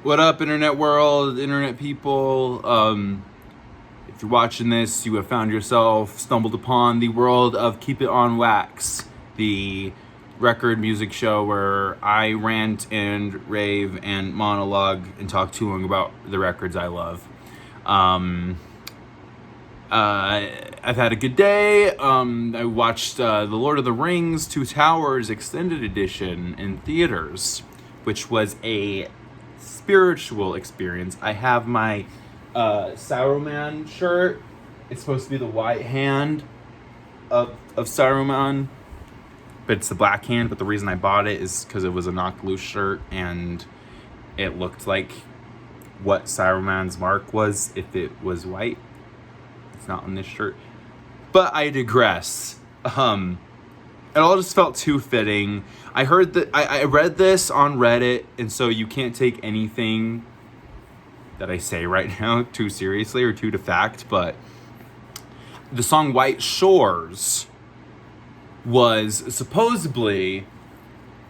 What up, internet world, internet people? If you're watching this, you have found yourself stumbled upon the world of Keep It On Wax, the record music show where I rant and rave and monologue and talk too long about the records I love. I've had a good day. I watched The Lord of the Rings Two Towers Extended Edition in theaters, which was a spiritual experience. I have my Saruman shirt. It's supposed to be the white hand of Saruman, but it's the black hand. But the reason I bought it is because it was a knocked loose shirt and it looked like what Saruman's mark was if it was white. It's not on this shirt, but I digress. It all just felt too fitting. I heard that I read this on Reddit, and so you can't take anything that I say right now too seriously or too to fact, but the song White Shores was supposedly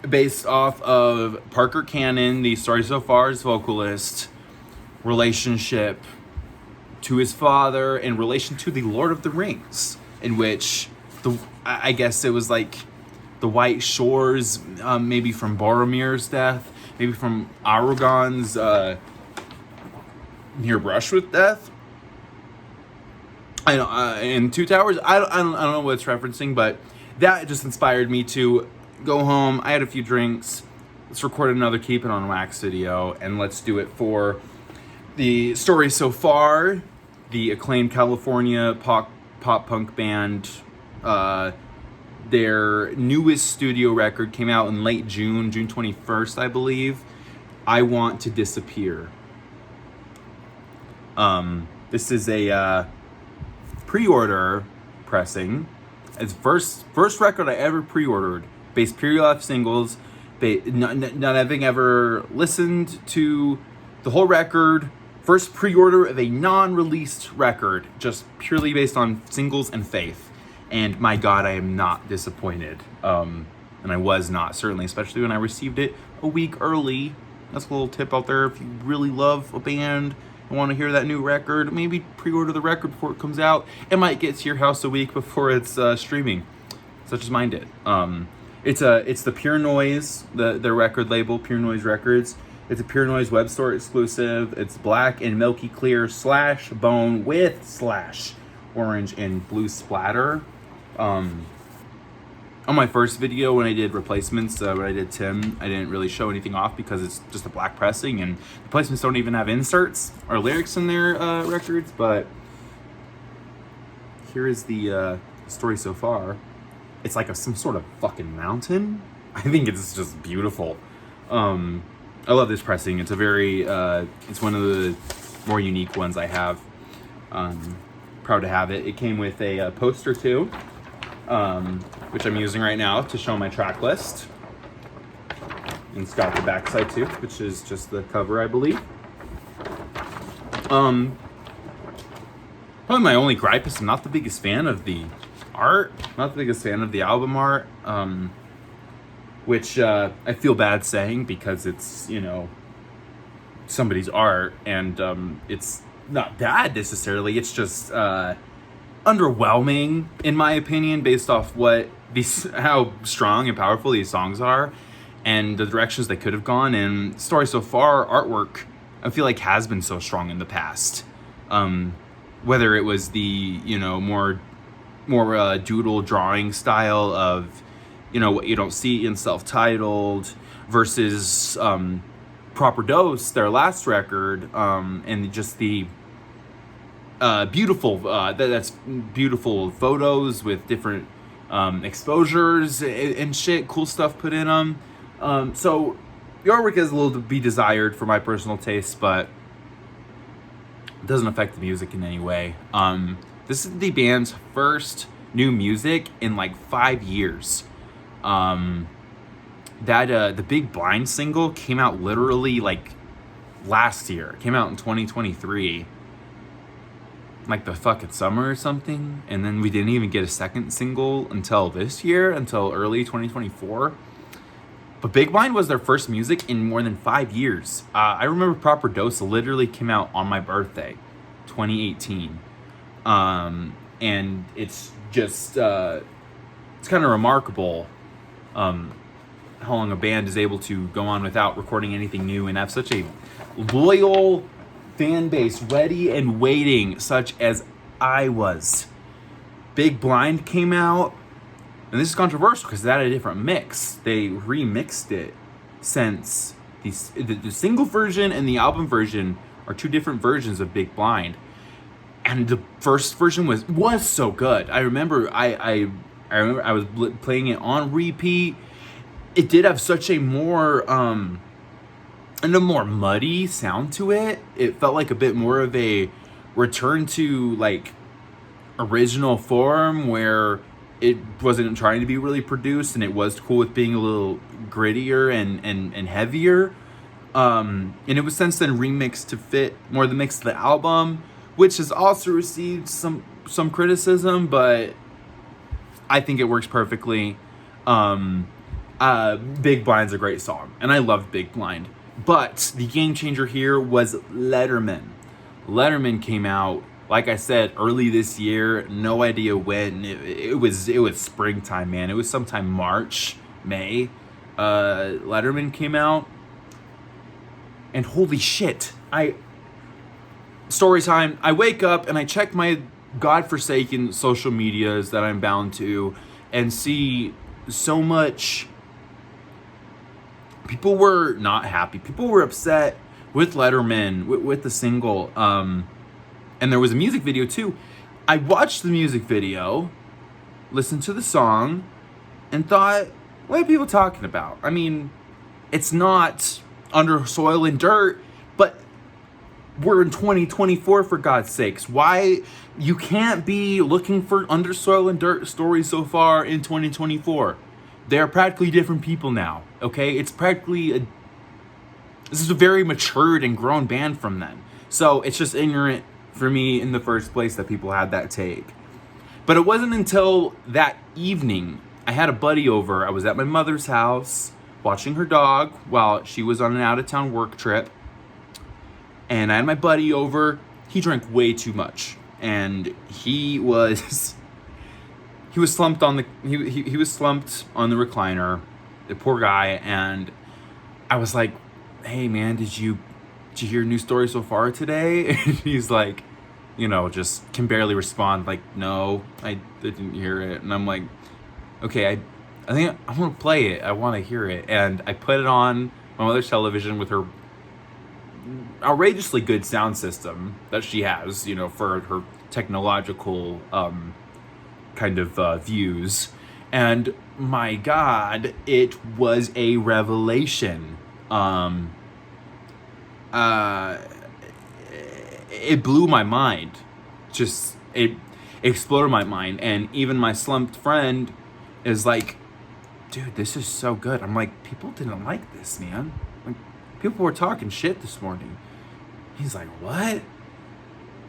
based off of Parker Cannon, the Story So Far's vocalist, relationship to his father in relation to the Lord of the Rings, in which I guess it was like the White Shores, maybe from Boromir's death, maybe from Aragorn's near brush with death. I know in Two Towers. I don't know what it's referencing, but that just inspired me to go home. I had a few drinks. Let's record another Keep It On Wax video, and let's do it for the Story So Far, the acclaimed California pop punk band. Their newest studio record came out in late June 21st, I believe. I Want to Disappear. This is a pre-order pressing. It's first record I ever pre-ordered, based purely off singles, not having ever listened to the whole record. First pre-order of a non-released record, just purely based on singles and faith. And my God, I am not disappointed. And I was not, certainly, especially when I received it a week early. That's a little tip out there. If you really love a band and want to hear that new record, maybe pre-order the record before it comes out. It might get to your house a week before it's streaming, such as mine did. It's the Pure Noise, their record label, Pure Noise Records. It's a Pure Noise web store exclusive. It's black and milky clear / bone with / orange and blue splatter. On my first video when I did replacements, when I did Tim, I didn't really show anything off because it's just a black pressing, and replacements don't even have inserts or lyrics in their records. But here is the Story So Far. It's like some sort of fucking mountain. I think it's just beautiful. I love this pressing. It's a very, it's one of the more unique ones I have. Proud to have it. It came with a poster too, which I'm using right now to show my track list. And it's got the backside too, which is just the cover, I believe. Probably my only gripe is I'm not the biggest fan of the art. Not the biggest fan of the album art. Which I feel bad saying because it's, somebody's art, and it's not bad necessarily. It's just underwhelming, in my opinion, based off how strong and powerful these songs are and the directions they could have gone. And Story So Far artwork, I feel like, has been so strong in the past. Whether it was the, more doodle drawing style of, What You Don't See in Self-Titled versus Proper Dose, their last record, and just the beautiful, that's beautiful photos with different exposures and shit, cool stuff put in them. So the artwork is a little to be desired for my personal taste, but it doesn't affect the music in any way. This is the band's first new music in like 5 years. The Big Blind single came out literally like last year. It came out in 2023, like the fucking summer or something, and then we didn't even get a second single until this year, until early 2024. But Big Blind was their first music in more than 5 years. I remember Proper Dose literally came out on my birthday, 2018. And it's just, it's kind of remarkable how long a band is able to go on without recording anything new and have such a loyal fan base ready and waiting, such as I was. Big Blind came out, and this is controversial because it had a different mix. They remixed it, since the single version and the album version are two different versions of Big Blind. And the first version was so good. I remember I was playing it on repeat. It did have such a more muddy sound to it. It felt like a bit more of a return to like original form, where it wasn't trying to be really produced, and it was cool with being a little grittier and heavier. And it was since then remixed to fit more the mix of the album, which has also received some criticism, but I think it works perfectly. Big Blind's a great song, and I loved Big Blind. But the game changer here was Letterman. Letterman came out, like I said, early this year. No idea when. It was springtime, man. It was sometime March, May. Letterman came out, and holy shit! Story time. I wake up and I check my godforsaken social medias that I'm bound to, and see so much. People were not happy. People were upset with Letterman, with the single. And there was a music video too. I watched the music video, listened to the song, and thought, what are people talking about? I mean, it's not Under Soil and Dirt, but we're in 2024, for God's sakes. Why? You can't be looking for Under Soil and Dirt stories so far in 2024. They're practically different people now, okay? It's practically this is a very matured and grown band from then. So it's just ignorant for me in the first place that people had that take. But it wasn't until that evening, I had a buddy over. I was at my mother's house watching her dog while she was on an out-of-town work trip. And I had my buddy over. He drank way too much. And he was slumped on the he was slumped on the recliner, the poor guy. And I was like, hey man, did you hear a new story so far today? And he's like, just can barely respond, like, no, I didn't hear it. And I'm like, okay, I think I want to play it. I want to hear it. And I put it on my mother's television with her outrageously good sound system that she has, for her technological kind of views. And my God, it was a revelation. It blew my mind. Just, it exploded my mind. And even my slumped friend is like, dude, this is so good. I'm like, people didn't like this, man. Like, people were talking shit this morning. He's like, what?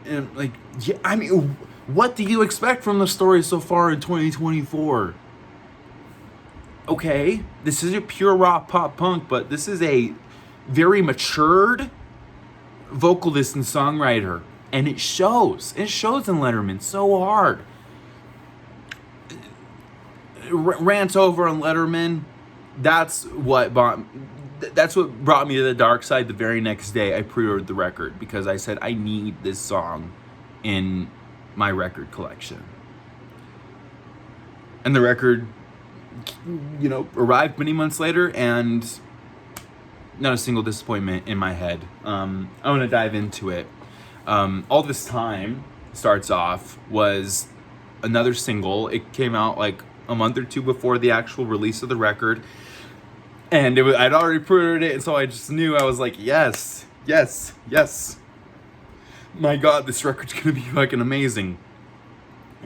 And like, yeah, I mean, what do you expect from the story so far in 2024? Okay, this is a pure rock pop punk, but this is a very matured vocalist and songwriter, and it shows. It shows in Letterman so hard. Rant over on Letterman. That's what brought me to the dark side. The very next day, I pre-ordered the record because I said I need this song in my record collection. And the record, arrived many months later, and not a single disappointment in my head. I want to dive into it. All This Time starts off was another single. It came out like a month or two before the actual release of the record. And I'd already pre-ordered it, and so I just knew. I was like, yes. My God, this record's gonna be fucking amazing.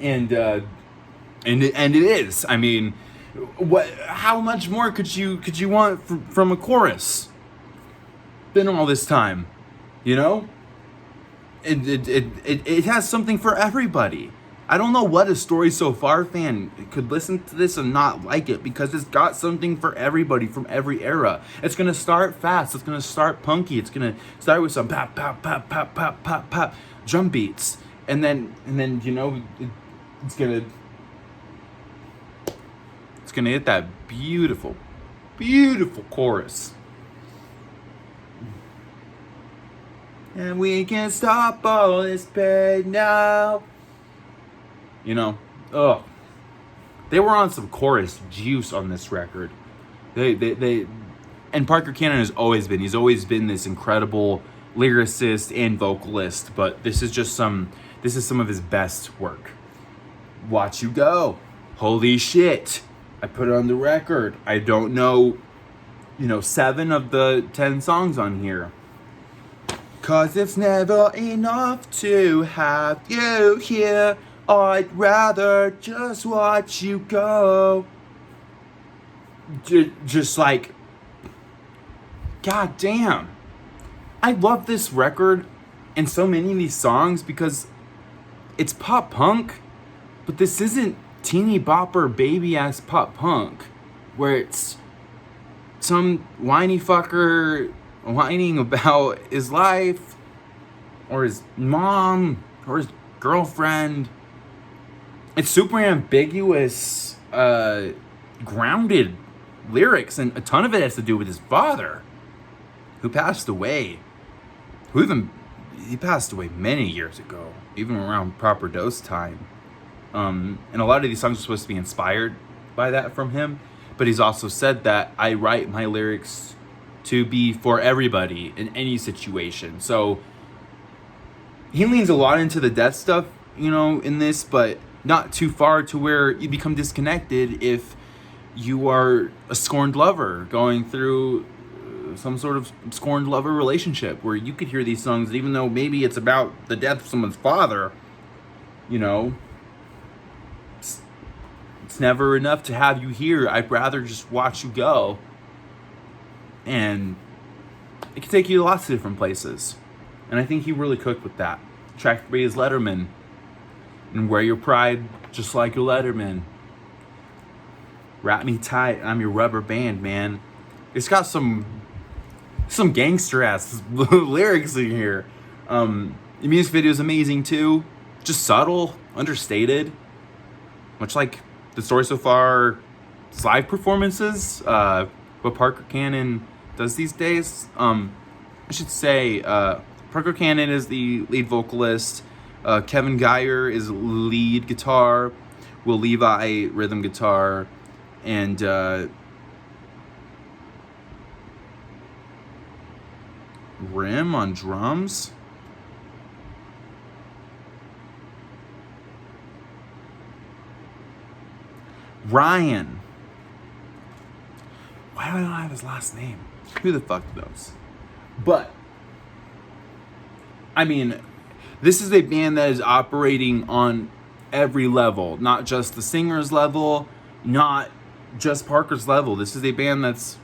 And it is. I mean, how much more could you want from a chorus than All This Time? It has something for everybody. I don't know what a Story So Far fan could listen to this and not like it, because it's got something for everybody from every era. It's gonna start fast. It's gonna start punky. It's gonna start with some pop, pop, pop, pop, pop, pop, pop drum beats, and then you know, it's gonna hit that beautiful, beautiful chorus. And we can stop all this pain now. You know, they were on some chorus juice on this record. They and Parker Cannon he's always been this incredible lyricist and vocalist, but this is some of his best work. Watch You Go. Holy shit. I put it on the record. I don't know, 7 of the 10 songs on here. 'Cause it's never enough to have you here. I'd rather just watch you go. Just like, god damn. I love this record and so many of these songs because it's pop punk, but this isn't teeny bopper baby ass pop punk where it's some whiny fucker whining about his life or his mom or his girlfriend. It's super ambiguous, grounded lyrics, and a ton of it has to do with his father, who passed away. He passed away many years ago, even around Proper Dose time. And a lot of these songs are supposed to be inspired by that from him, but he's also said that I write my lyrics to be for everybody in any situation. So he leans a lot into the death stuff, in this, but not too far to where you become disconnected if you are a scorned lover going through some sort of scorned lover relationship, where you could hear these songs, even though maybe it's about the death of someone's father, it's never enough to have you here. I'd rather just watch you go. And it can take you to lots of different places. And I think he really cooked with that. Track 3 is Letterman. And Wear Your Pride Just Like Your Letterman. Wrap Me Tight, I'm Your Rubber Band, man. It's got some gangster ass lyrics in here. The music video is amazing too. Just subtle, understated. Much like the Story So Far live performances, what Parker Cannon does these days. I should say Parker Cannon is the lead vocalist. Kevin Geyer is lead guitar. Will Levi rhythm guitar. And Rim on drums. Ryan. Why do I not have his last name? Who the fuck knows? But, I mean, this is a band that is operating on every level, not just the singer's level, not just Parker's level. This is a band that's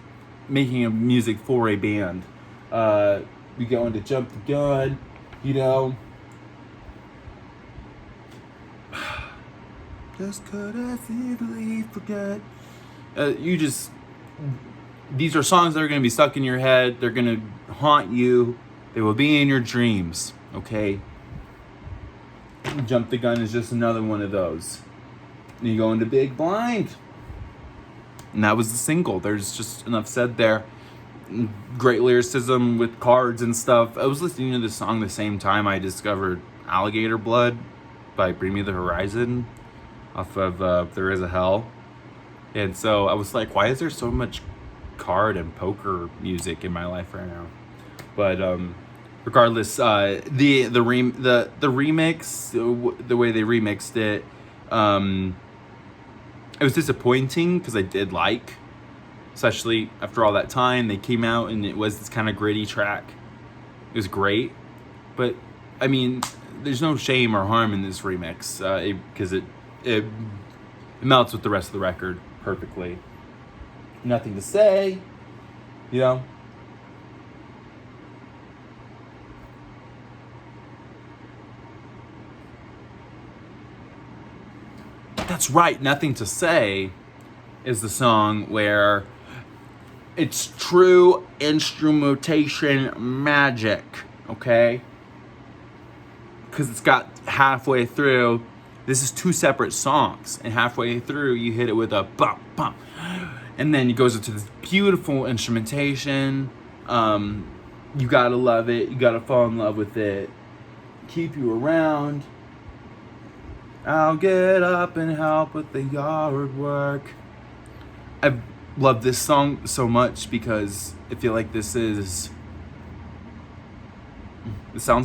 making a music for a band. We go into Jump the Gun, Just could I easily forget. These are songs that are going to be stuck in your head. They're going to haunt you. They will be in your dreams, okay? Jump the Gun is just another one of those. And you go into Big Blind. And that was the single. There's just enough said there. Great lyricism with cards and stuff. I was listening to this song the same time I discovered Alligator Blood by Bring Me the Horizon off of There Is a Hell. And so I was like, why is there so much card and poker music in my life right now? But regardless, the remix, the way they remixed it, it was disappointing because I did like, especially after all that time, they came out and it was this kind of gritty track. It was great, but I mean, there's no shame or harm in this remix because it melts with the rest of the record perfectly. Nothing to say, That's right, Nothing to Say is the song where it's true instrumentation magic, okay? Because it's got halfway through, this is 2 separate songs, and halfway through you hit it with a bump, bump. And then it goes into this beautiful instrumentation. You gotta love it, you gotta fall in love with it. Keep you around. I'll get up and help with the yard work. I love this song so much because I feel like it sounds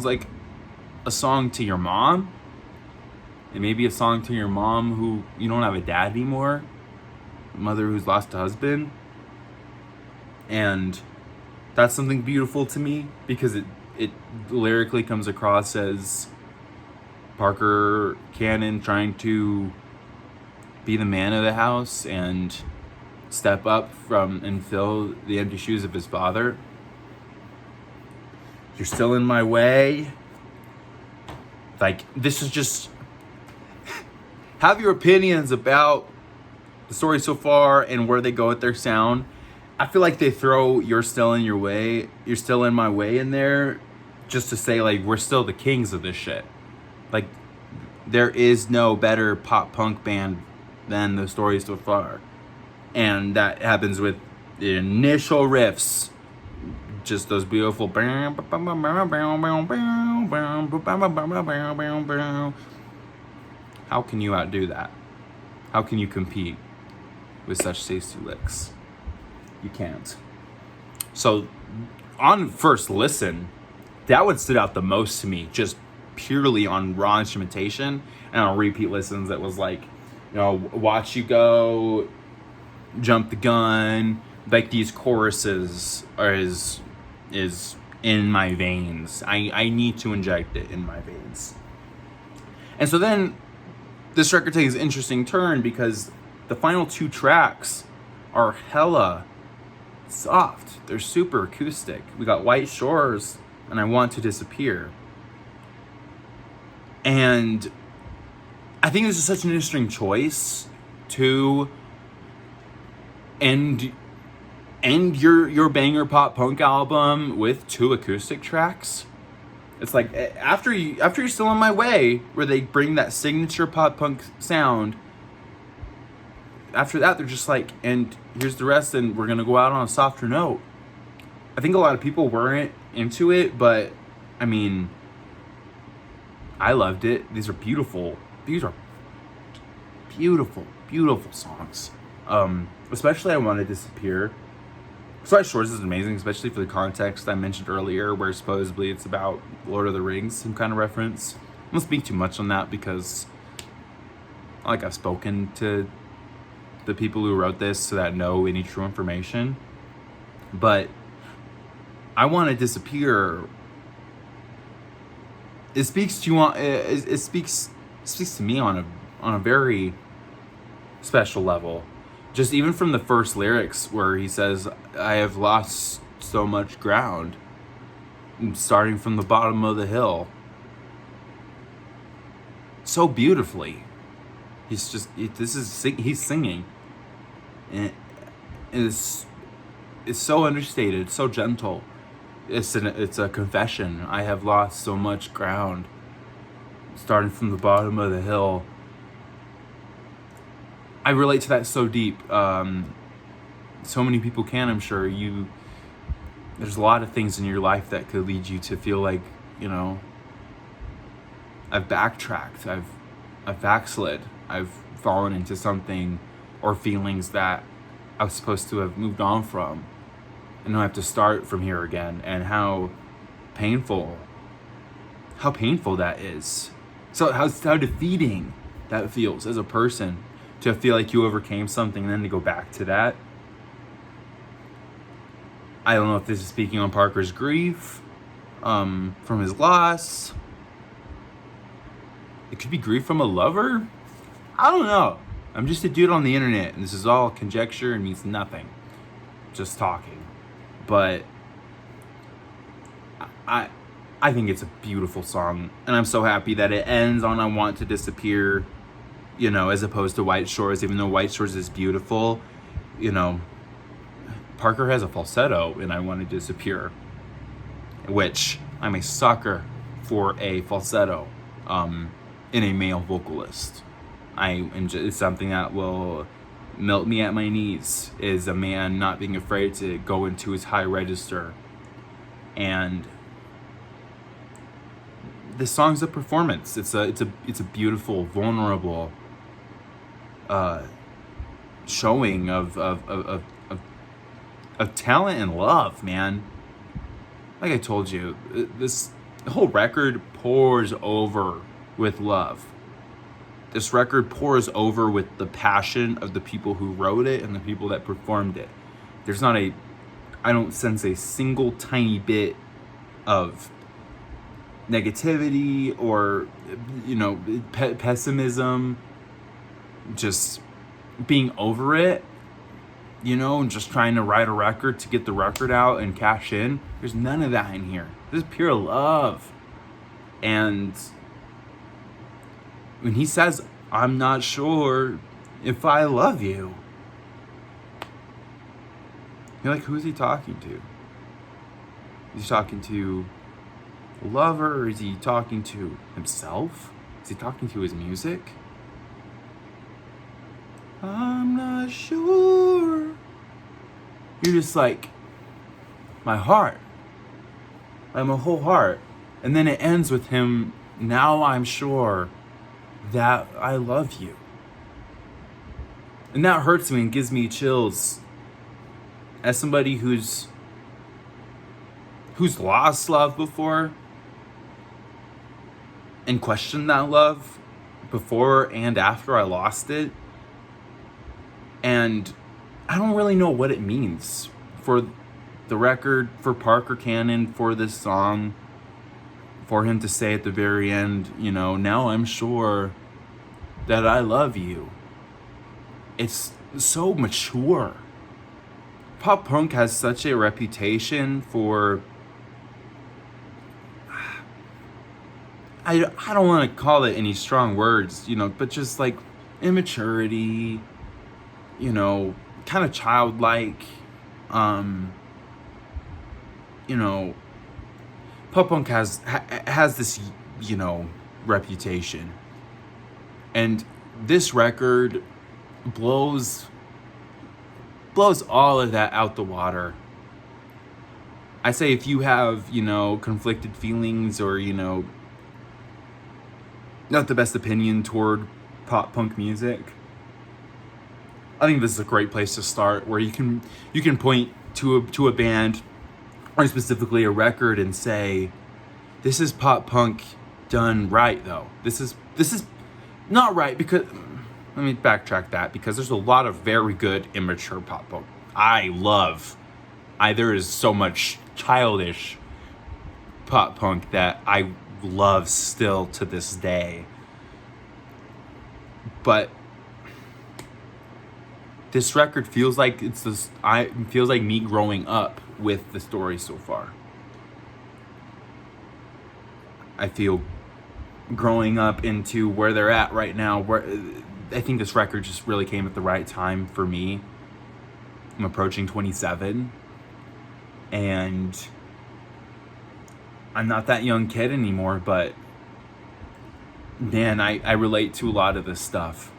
like a song to your mom. It may be a song to your mom who you don't have a dad anymore, a mother who's lost a husband. And that's something beautiful to me because it lyrically comes across as Parker Cannon trying to be the man of the house and step up from and fill the empty shoes of his father. You're still in my way. Like, this is just... Have your opinions about the story so far and where they go with their sound. I feel like they throw You're Still in Your Way, You're Still in My Way in there just to say, like, we're still the kings of this shit. Like, there is no better pop punk band than the story so far. And that happens with the initial riffs. Just those beautiful... How can you outdo that? How can you compete with such tasty licks? You can't. So, on first listen, that one stood out the most to me, just purely on raw instrumentation, and on repeat listens that was like, you know, Watch You Go, Jump the Gun, like these choruses is in my veins. I need to inject it in my veins. And so then this record takes an interesting turn because the final 2 tracks are hella soft. They're super acoustic. We got White Shores and I Want to Disappear. And I think this is such an interesting choice to end your banger pop punk album with 2 acoustic tracks. It's like after You're Still on My Way, where they bring that signature pop punk sound. After that, they're just like, and here's the rest, and we're gonna go out on a softer note. I think a lot of people weren't into it, but I mean, I loved it. These are beautiful. These are beautiful, beautiful songs. Especially I Want to Disappear. White Shores is amazing, especially for the context I mentioned earlier, where supposedly it's about Lord of the Rings, some kind of reference. I won't speak too much on that because, like, I've spoken to the people who wrote this so that know any true information. But I Want to Disappear. It speaks to you on. It speaks to me on a very special level. Just even from the first lyrics where he says, I have lost so much ground, starting from the bottom of the hill. So beautifully. He's singing. And it's so understated, so gentle. It's a confession. I have lost so much ground, starting from the bottom of the hill. I relate to that so deep. So many people can, I'm sure. There's a lot of things in your life that could lead you to feel like, you know, I've backtracked, I've backslid, I've fallen into something or feelings that I was supposed to have moved on from, and now I have to start from here again. And how painful that is. So how defeating that feels as a person, to feel like you overcame something and then to go back to that. I don't know if this is speaking on Parker's grief from his loss. It could be grief from a lover. I don't know. I'm just a dude on the internet, and this is all conjecture and means nothing. Just talking. But I think it's a beautiful song, and I'm so happy that it ends on I Want to Disappear. as opposed to White Shores, even though White Shores is beautiful, Parker has a falsetto in I Want to Disappear, which I'm a sucker for a falsetto in a male vocalist. It's something that will melt me at my knees, is a man not being afraid to go into his high register. And this song's a performance. It's a beautiful, vulnerable showing of talent and love, man. Like I told you, this whole record pours over with love. This record pours over with the passion of the people who wrote it and the people that performed it. I don't sense a single tiny bit of negativity or, pessimism, just being over it, and just trying to write a record to get the record out and cash in. There's none of that in here. This is pure love. And when he says, I'm not sure if I love you, you're like, who's he talking to? Is he talking to a lover? Or is he talking to himself? Is he talking to his music? I'm not sure. You're just like, my heart. Like my whole heart. And then it ends with him, now I'm sure that I love you. And that hurts me and gives me chills. As somebody who's lost love before and questioned that love before and after I lost it. And I don't really know what it means for the record, for Parker Cannon, for this song, for him to say at the very end, now I'm sure that I love you. It's so mature. Pop punk has such a reputation for, I don't want to call it any strong words, but just like immaturity, kind of childlike, pop punk has this, reputation. And this record blows all of that out the water. I say if you have, conflicted feelings or, not the best opinion toward pop punk music, I think this is a great place to start, where you can point to a band or specifically a record and say, this is pop punk done right though. This is not right, because let me backtrack that, because there's a lot of very good immature pop punk. There is so much childish pop punk that I love still to this day. But this record feels like feels like me growing up with the story so far. I feel growing up into where they're at right now, where I think this record just really came at the right time for me. I'm approaching 27, and I'm not that young kid anymore, but man, I relate to a lot of this stuff.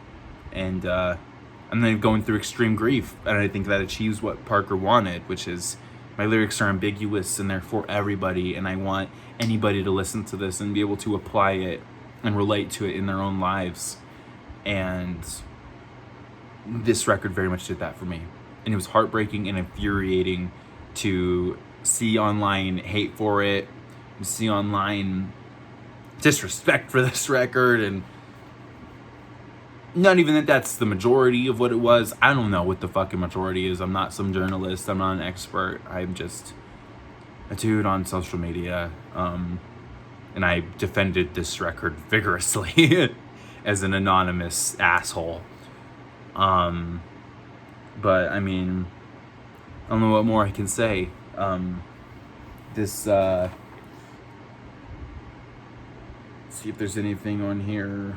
And I'm then going through extreme grief, and I think that achieves what Parker wanted, which is my lyrics are ambiguous and they're for everybody, and I want anybody to listen to this and be able to apply it and relate to it in their own lives. And this record very much did that for me. And it was heartbreaking and infuriating to see online hate for it, and see online disrespect for this record, and not even that's the majority of what it was. I don't know what the fucking majority is. I'm not some journalist. I'm not an expert. I'm just a dude on social media. And I defended this record vigorously as an anonymous asshole. But I mean, I don't know what more I can say. See if there's anything on here.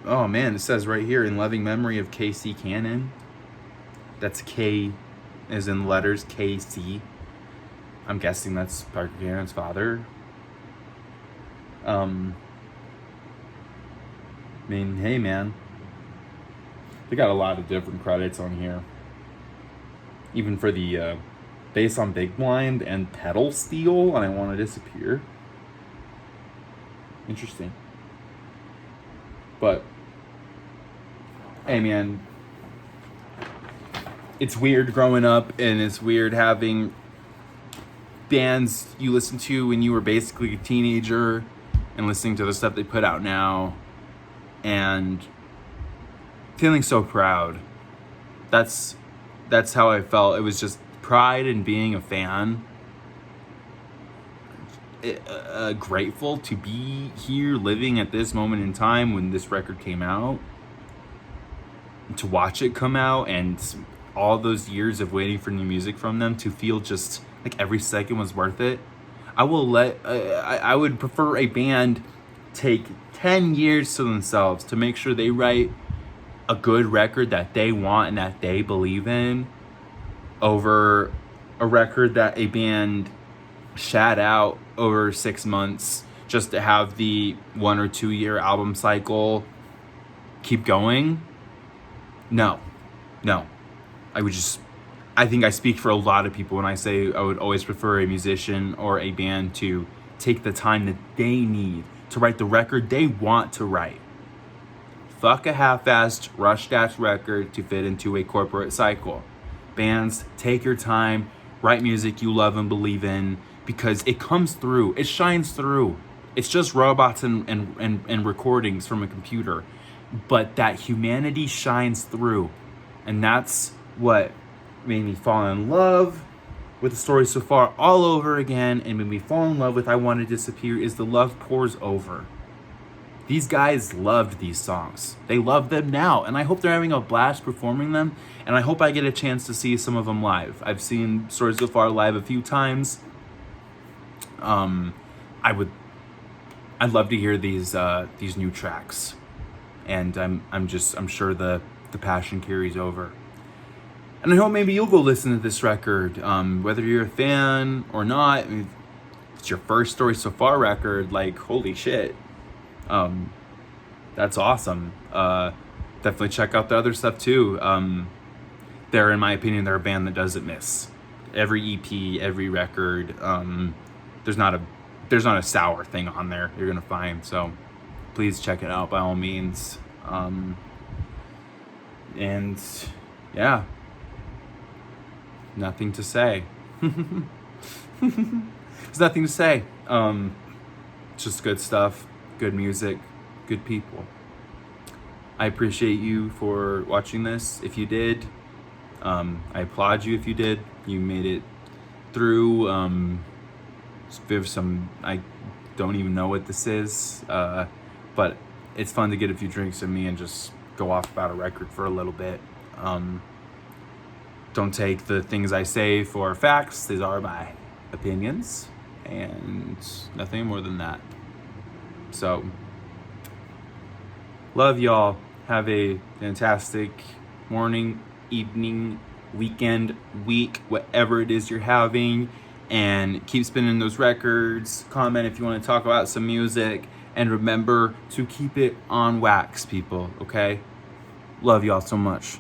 Oh man, it says right here, in loving memory of K.C. Cannon. That's K as in letters, K.C. I'm guessing that's Parker Cannon's father. I mean, hey man, they got a lot of different credits on here. Even for the bass on Big Blind and Pedal Steel and I Want to Disappear. Interesting. But hey man, it's weird growing up, and it's weird having bands you listened to when you were basically a teenager and listening to the stuff they put out now and feeling so proud. That's how I felt. It was just pride in being a fan. Grateful to be here living at this moment in time when this record came out, to watch it come out, and all those years of waiting for new music from them, to feel just like every second was worth it. I would prefer a band take 10 years to themselves to make sure they write a good record that they want and that they believe in, over a record that a band shat out over 6 months just to have the 1 or 2 year album cycle keep going. No. I think I speak for a lot of people when I say I would always prefer a musician or a band to take the time that they need to write the record they want to write. Fuck a half-assed, rushed-ass record to fit into a corporate cycle. Bands, take your time, write music you love and believe in, because it comes through, it shines through. It's just robots and recordings from a computer, but that humanity shines through. And that's what made me fall in love with the story so far all over again, and made me fall in love with I Want to Disappear, is the love pours over. These guys loved these songs. They love them now, and I hope they're having a blast performing them, and I hope I get a chance to see some of them live. I've seen Story So Far live a few times. I'd love to hear these new tracks, and I'm sure the passion carries over. And I hope maybe you'll go listen to this record, whether you're a fan or not. I mean, it's your first Story So Far record, like, holy shit. That's awesome. Definitely check out the other stuff too. They're, in my opinion, they're a band that doesn't miss. Every EP, every record, there's not a sour thing on there you're gonna find. So please check it out by all means. And yeah, nothing to say. There's nothing to say. Just good stuff, good music, good people. I appreciate you for watching this. If you did, I applaud you. If you did, you made it through. I don't even know what this is, but it's fun to get a few drinks in me and just go off about a record for a little bit. Don't take the things I say for facts. These are my opinions and nothing more than that. So, love y'all. Have a fantastic morning, evening, weekend, week, whatever it is you're having. And keep spinning those records. Comment if you want to talk about some music. And remember to keep it on wax, people, okay? Love y'all so much.